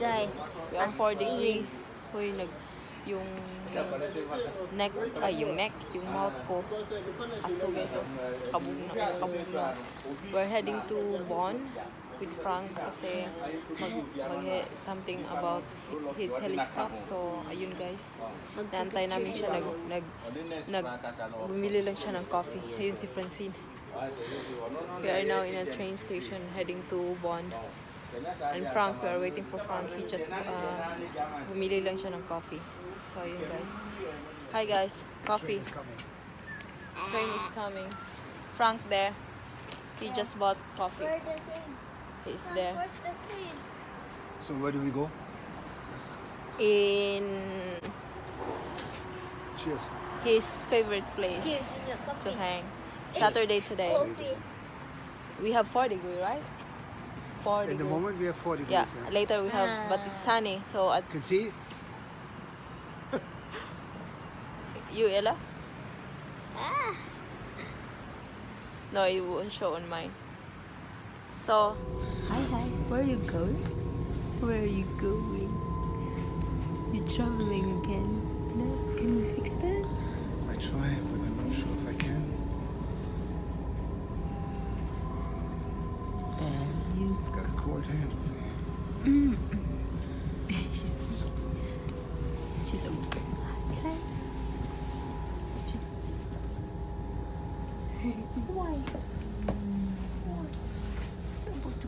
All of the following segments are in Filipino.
Guys, We are 4 degree. Hoy, yung neck, yung mouth ko, aso guys, so, sa kabugna. We're heading to Bonn with Frank kasi something about his heli stuff. So, ayun guys, naantay namin siya, bumili lang siya ng coffee. Ayun si Francine. We are now in a train station heading to Bonn. And Frank, we are waiting for Frank. He just bumili lang siya ng coffee. So, yun guys. Hi guys, coffee. Train is coming. Frank there. He just bought coffee. where's the train? He's there. Where's the train? So where do we go? In Cheers. his favorite place Cheers in your to coffee. hang. Saturday today. Coffee. We have 4 degree, right? 4 In the degree. moment we have 40 Yeah, degrees. later we have, but it's sunny. So, at Can see? you, Ella? Ah, No, it won't show on mine. So, hi. Where are you going? Where are you going? You're traveling again. No, can you fix that? I try, but I'm not sure if I can. It's got cold hands. She's a Why? Because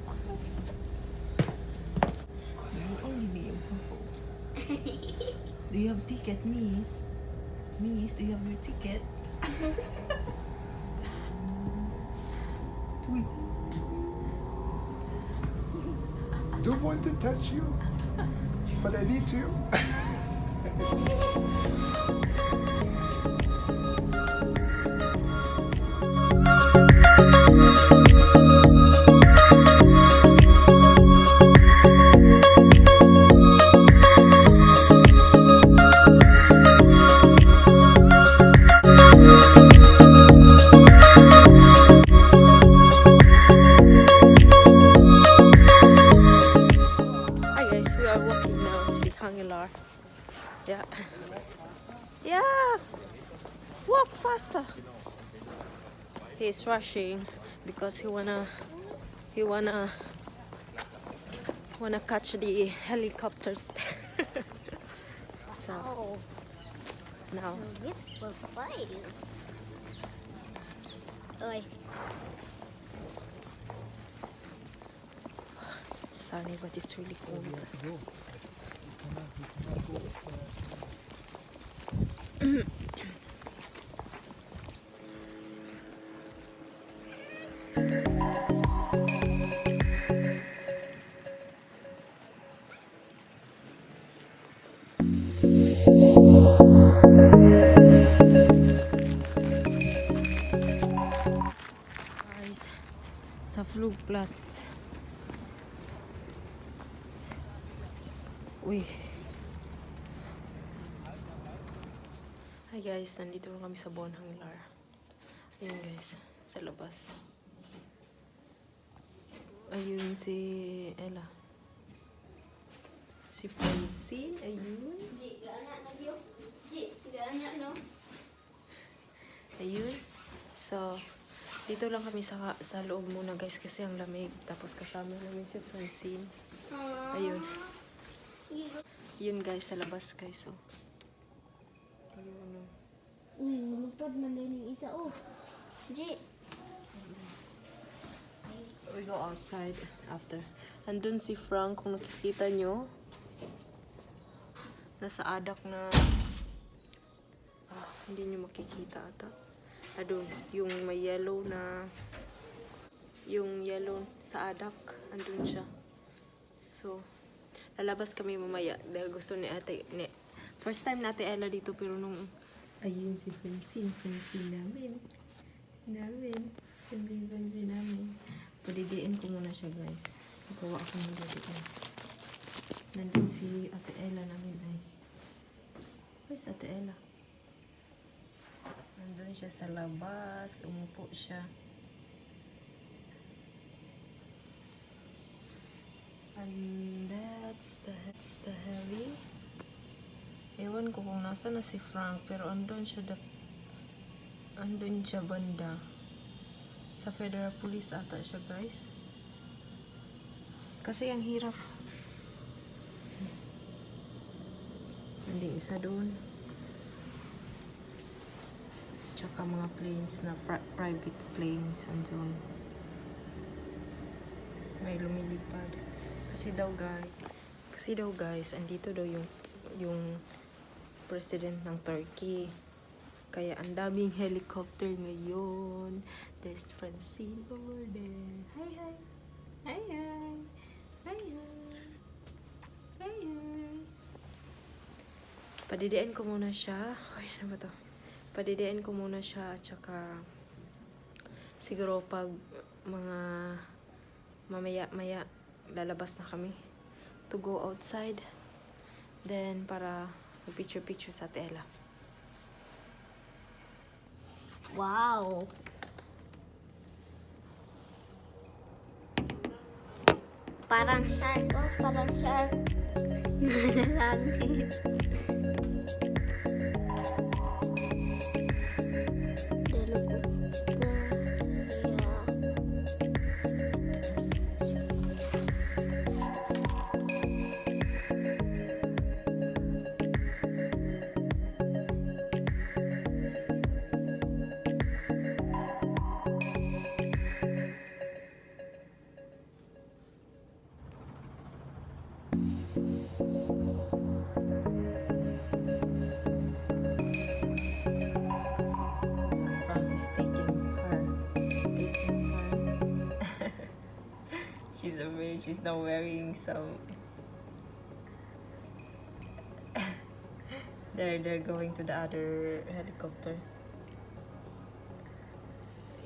I will only be in purple. Do you have ticket, Miss? Miss, do you have your ticket? Wait. Don't want to touch you, but I need to. Hi guys, we are walking now to the hangilar. Yeah. Yeah. Walk faster. He's rushing because he wanna catch the helicopters there. So oh, now so beautiful place. Oi, sunny, but it's really cold. Guys, sa Flugplatz. Uy. Hi guys, nandito lang kami sa Bonn Hanglar. Ayun guys, sa labas. Ayun si Ella. Si Francine, ayun. Ji, gak anak na dia. Ji, gak anak no. Ayun. So, dito lang kami sa loob muna guys kasi ang lamig. Tapos kasama namin si Francine. Ayun. Yun guys, sa labas guys. Oh. Ayun. Oh. Uy, lupad man din yung isa. Oh, Ji. We go outside after. Andun si Frank, kung nakikita nyo. Nasa adak na... hindi nyo makikita ata. Adun, yung may yellow na... Yung yellow sa adak, andun siya. So, lalabas kami mamaya dahil gusto ni ate... First time natin Ella dito pero nung... Ayun si Francine namin. Francine namin. Padidiin ko muna siya guys. Gawa ako ng didiin. Nandun si ate Ella namin ay. Where's ate Ella? Nandun siya sa labas. Umupo siya. And then That's the heli. Ewan ko kung nasa na si Frank, pero andun siya banda. Sa Federal Police ata siya, guys. Kasi ang hirap. Hindi isa doon. Tsaka mga planes na private planes andun. May lumilipad. Kasi daw guys, andito daw yung president ng Turkey. Kaya ang daming helicopter ngayon. There's Francine over there. Hi, hi. Hi, hi. Hi, hi. Hi, hi. Padidiin ko muna siya. Ay, ano ba to? Padidiin ko muna siya. At saka siguro pag mga mamaya lalabas na kami to go outside. Then, para picture sa tela. Wow! Parang shark, oh, parang shark. Nasa langit. She's not wearing some. They're going to the other helicopter.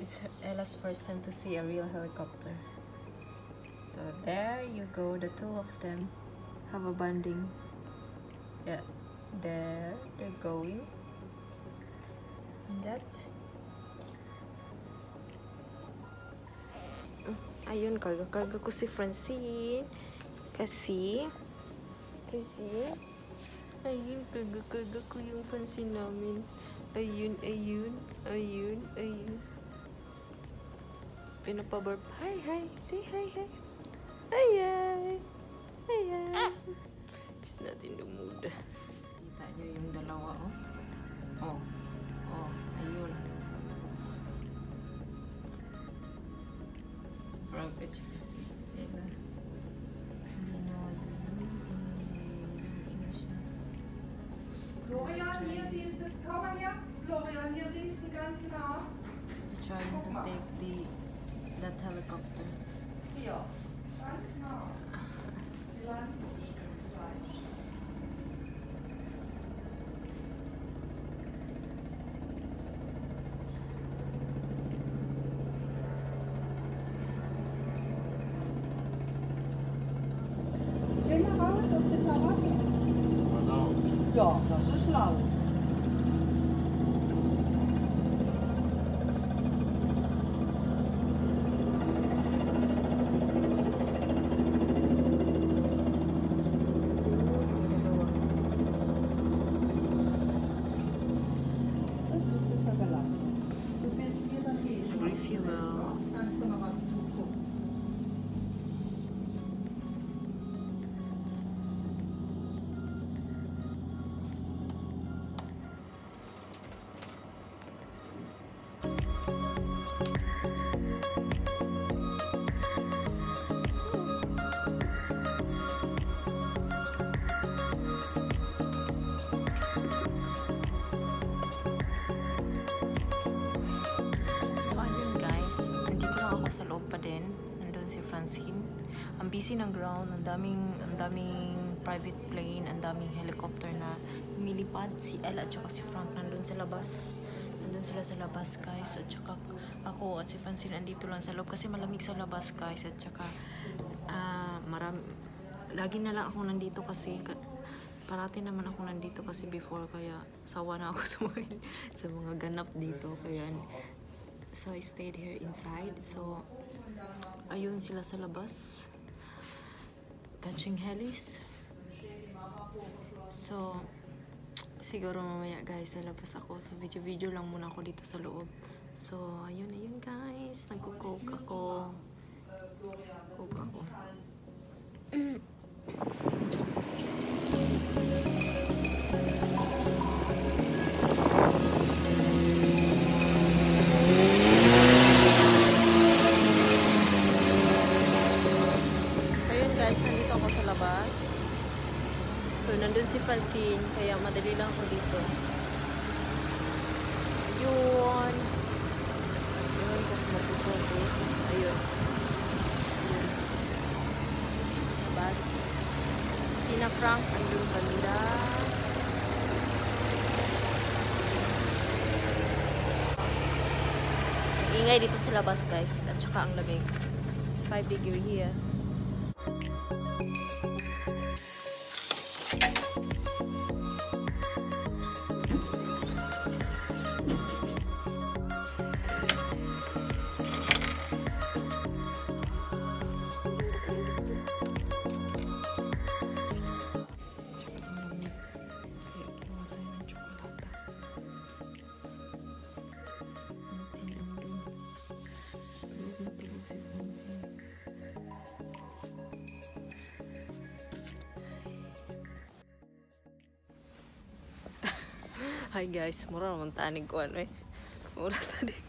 It's Ella's first time to see a real helicopter. So there you go, the two of them have a bonding. Yeah, there they're going. And that. Ayun, karga ko si Francine. Kasi, ayun, karga ko yung Francine namin. Ayun. Pinapaburp. Hi. Say hi. Hi. Just not in the mood. Kita nyo yung dalawa, oh. Oh, ayun. It's Florian, hier siehst du es. Komm mal her. Florian, hier siehst du ganz nah. Trying to take that helicopter. Hier, ganz nah. Sie landen bestimmt gleich. Geh mal raus auf die Terrasse. War laut. Ja, das ist laut. Jetzt ist er gelandet. Du bist hier daneben. Refuel. Kannst du noch was zugucken? So ayun guys, nandito lang ako sa loob pa din. Nandun si Francine. Ang busy ng ground, ang daming private plane, ang daming helicopter na lumilipad. Si Ella at saka si Frank nandun sa labas. Nandun sila sa labas guys. At saka ako at si Francine andito lang sa loob kasi malamig sa labas guys. At saka lagi na lang ako nandito kasi parati naman ako nandito kasi before, kaya sawa na ako sa mga ganap dito. Kaya so I stayed here inside. So ayun sila sa labas. catching helis. So, siguro mamaya guys, lalabas ako. So, video lang muna ako dito sa loob. So, ayun guys. Nagko-coke ako. Coke ako. So, nandun si Francine, kaya madali lang ako dito. Ayun. Ayun, kung mag-focus. Ayun. Ayun. Labas. Sina Frank, andun banda. Ingay dito sa labas, guys. At saka ang lamig. It's 5 degree here. Hi guys, mura naman tanig ko ano eh. Mura tanig.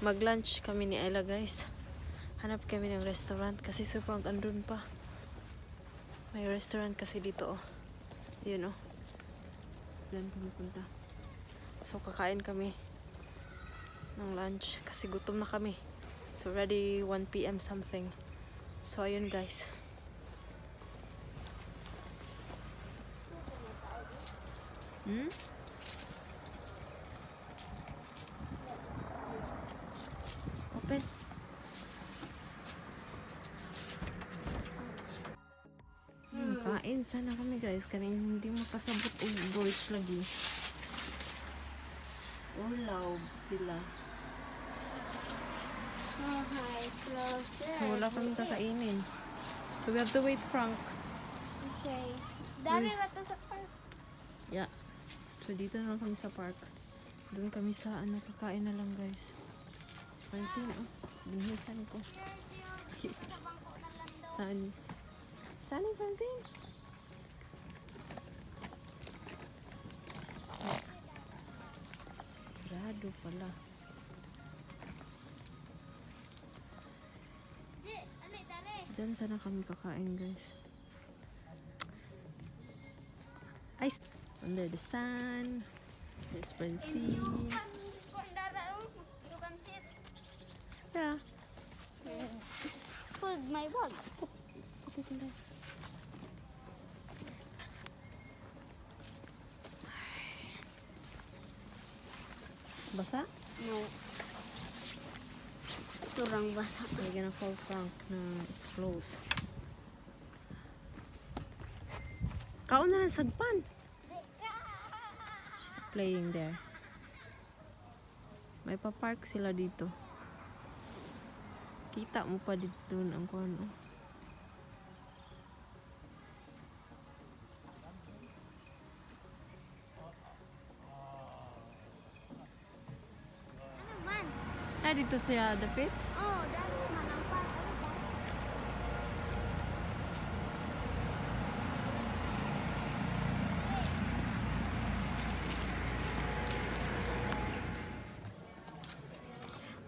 Mag-lunch kami ni Ella guys. Hanap kami ng restaurant kasi si Frank andun pa. May restaurant kasi dito oh. Yun oh. Diyan kami punta. So kakain kami ng lunch kasi gutom na kami. So ready 1 PM something. So ayun guys. Open. Kain sana kami guys. Kanina hindi makasabot og voice lagi. Ulaw sila. Oh, hi, closer. So wala kami kakainin. So we have to wait Frank. Okay. Dami ba ito sa park? Yeah. So dito na lang kami sa park. Doon kami sa ano, kakain na lang guys. Francine, oh. Binihisan ko. Saan? Saan Francine? Sarado pala. Diyan sana kami kakain guys. Ice under the sun. There's Francine. You can sit. Yeah. Hold my bag. Okay, tingnan. Basa? No. Turang basa. We're gonna call Frank na it's closed. Kaon na lang sagpan. She's playing there. May pa-park sila dito. Kita mo pa dito ang kuno. Ano man? Dito siya dapit. Oh, dami man ang park.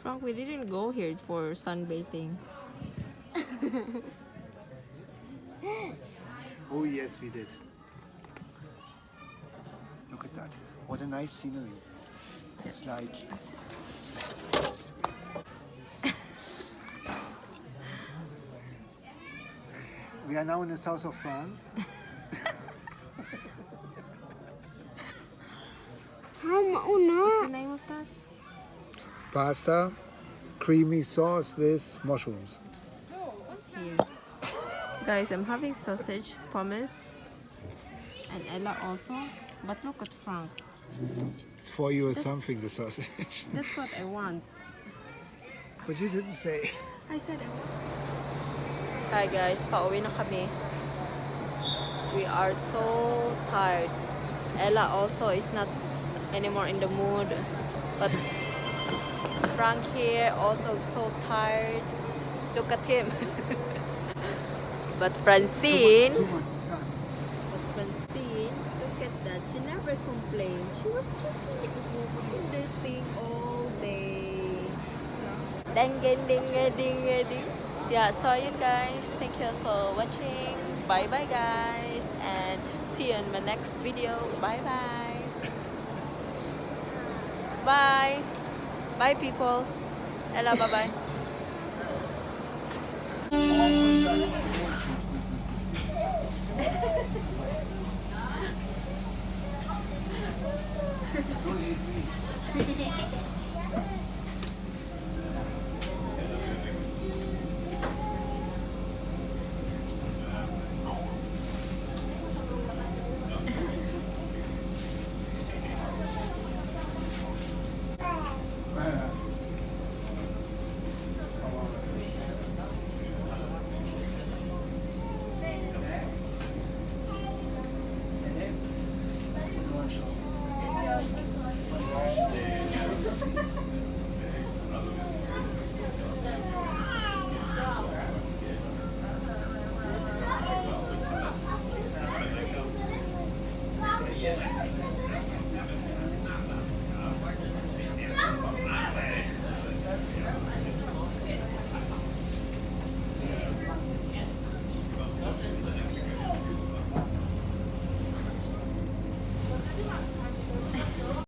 Frank, we didn't go here for sunbathing. Oh yes, we did. Look at that. What a nice scenery. It's like we are now in the south of France. What's the name of that? Pasta, creamy sauce with mushrooms. Here. Guys, I'm having sausage, pommes, and Ella also. But look at Frank. It's for you or something, the sausage. That's what I want. But you didn't say. I said I want. Hi guys, pauwi na kami. We are so tired. Ella also is not anymore in the mood. But Frank here also so tired. Look at him. But Francine, Too much sun. look at that. She never complained. She was just in the thing all day. Ding ding ding ding ding. Yeah, so you guys, thank you for watching. Bye bye guys, and see you in my next video. Bye bye. Bye. Bye people. Ella, bye bye.